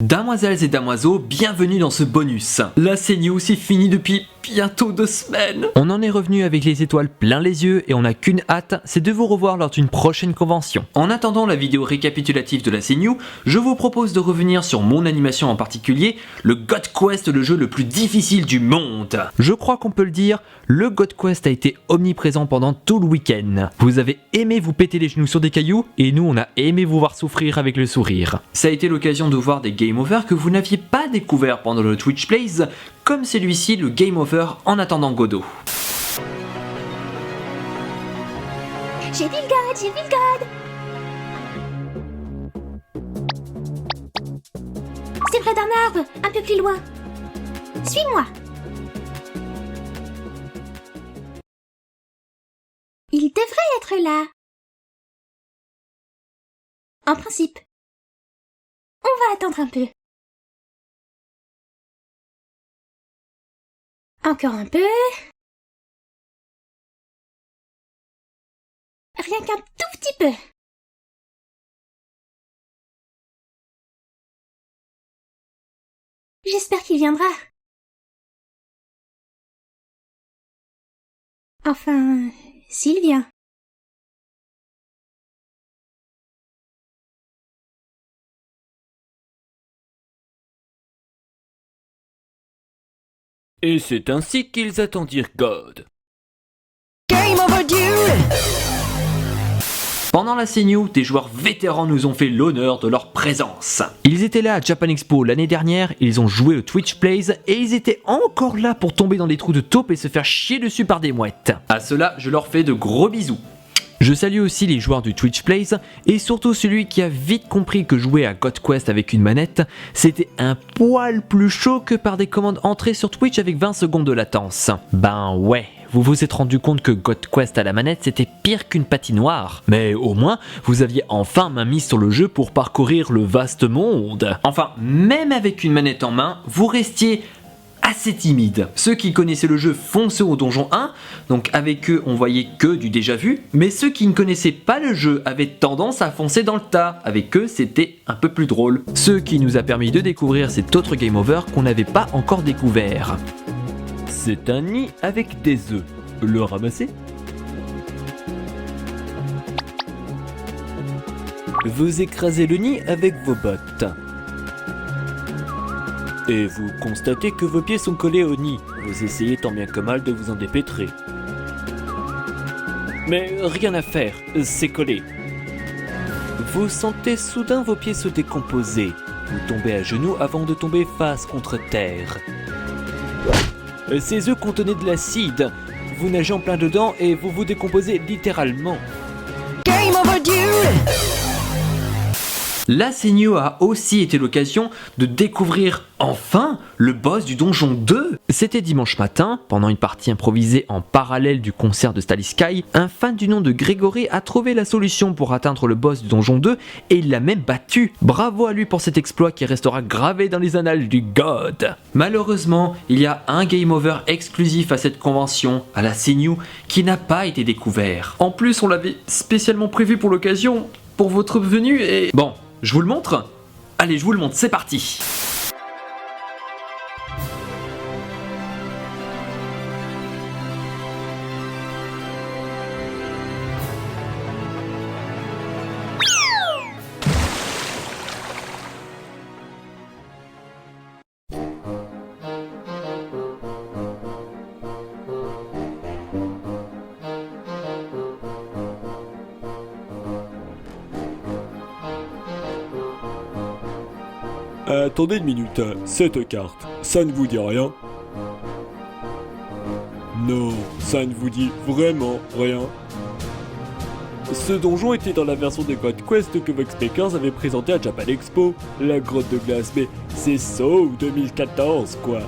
Damoiselles et damoiseaux, bienvenue dans ce bonus. La CNews c'est fini depuis bientôt 2 semaines. On en est revenu avec les étoiles plein les yeux et on n'a qu'une hâte, c'est de vous revoir lors d'une prochaine convention. En attendant la vidéo récapitulative de la CNews, je vous propose de revenir sur mon animation en particulier, le God Quest, le jeu le plus difficile du monde. Je crois qu'on peut le dire, le God Quest a été omniprésent pendant tout le week-end. Vous avez aimé vous péter les genoux sur des cailloux et nous on a aimé vous voir souffrir avec le sourire. Ça a été l'occasion de voir des game over que vous n'aviez pas découvert pendant le Twitch Plays, comme celui-ci, le game over en attendant Godot. J'ai vu le god, j'ai vu le god. C'est près d'un arbre, un peu plus loin. Suis-moi. Il devrait être là. En principe. On va attendre un peu. Encore un peu. Rien qu'un tout petit peu. J'espère qu'il viendra. Enfin, s'il vient. Et c'est ainsi qu'ils attendirent God. Game overdue! Pendant la CNews, des joueurs vétérans nous ont fait l'honneur de leur présence. Ils étaient là à Japan Expo l'année dernière, ils ont joué au Twitch Plays et ils étaient encore là pour tomber dans des trous de taupe et se faire chier dessus par des mouettes. À cela, je leur fais de gros bisous. Je salue aussi les joueurs du Twitch Plays et surtout celui qui a vite compris que jouer à God Quest avec une manette, c'était un poil plus chaud que par des commandes entrées sur Twitch avec 20 secondes de latence. Ben ouais, vous vous êtes rendu compte que God Quest à la manette c'était pire qu'une patinoire. Mais au moins, vous aviez enfin main mise sur le jeu pour parcourir le vaste monde. Enfin, même avec une manette en main, vous restiez assez timide. Ceux qui connaissaient le jeu fonçaient au donjon 1, donc avec eux on voyait que du déjà vu, mais ceux qui ne connaissaient pas le jeu avaient tendance à foncer dans le tas, avec eux c'était un peu plus drôle. Ce qui nous a permis de découvrir cet autre game over qu'on n'avait pas encore découvert. C'est un nid avec des œufs. Le ramasser? Vous écrasez le nid avec vos bottes. Et vous constatez que vos pieds sont collés au nid. Vous essayez tant bien que mal de vous en dépêtrer. Mais rien à faire, c'est collé. Vous sentez soudain vos pieds se décomposer. Vous tombez à genoux avant de tomber face contre terre. Ces œufs contenaient de l'acide. Vous nagez en plein dedans et vous vous décomposez littéralement. Game overdue! La CNews a aussi été l'occasion de découvrir enfin le boss du donjon 2. C'était dimanche matin, pendant une partie improvisée en parallèle du concert de Stally Sky, un fan du nom de Grégory a trouvé la solution pour atteindre le boss du donjon 2 et il l'a même battu. Bravo à lui pour cet exploit qui restera gravé dans les annales du God. Malheureusement, il y a un game over exclusif à cette convention, à la CNews, qui n'a pas été découvert. En plus, on l'avait spécialement prévu pour l'occasion, pour votre venue et... Bon, je vous le montre? Allez, je vous le montre, c'est parti! Attendez une minute, cette carte, ça ne vous dit rien? Non, ça ne vous dit vraiment rien. Ce donjon était dans la version de God Quest que Vox Makers avait présenté à Japan Expo, la grotte de glace, mais c'est So 2014 quoi.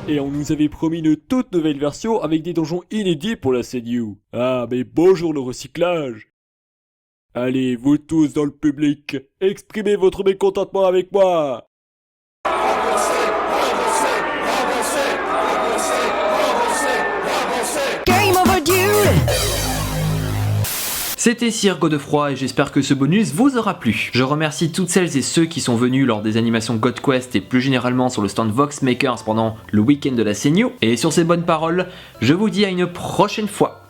Et on nous avait promis une toute nouvelle version avec des donjons inédits pour la CNews. Ah mais bonjour le recyclage. Allez, vous tous dans le public, exprimez votre mécontentement avec moi. Game overdue! C'était Sir Godefroy et j'espère que ce bonus vous aura plu. Je remercie toutes celles et ceux qui sont venus lors des animations GodQuest et plus généralement sur le stand Vox Makers pendant le week-end de la Seigno. Et sur ces bonnes paroles, je vous dis à une prochaine fois.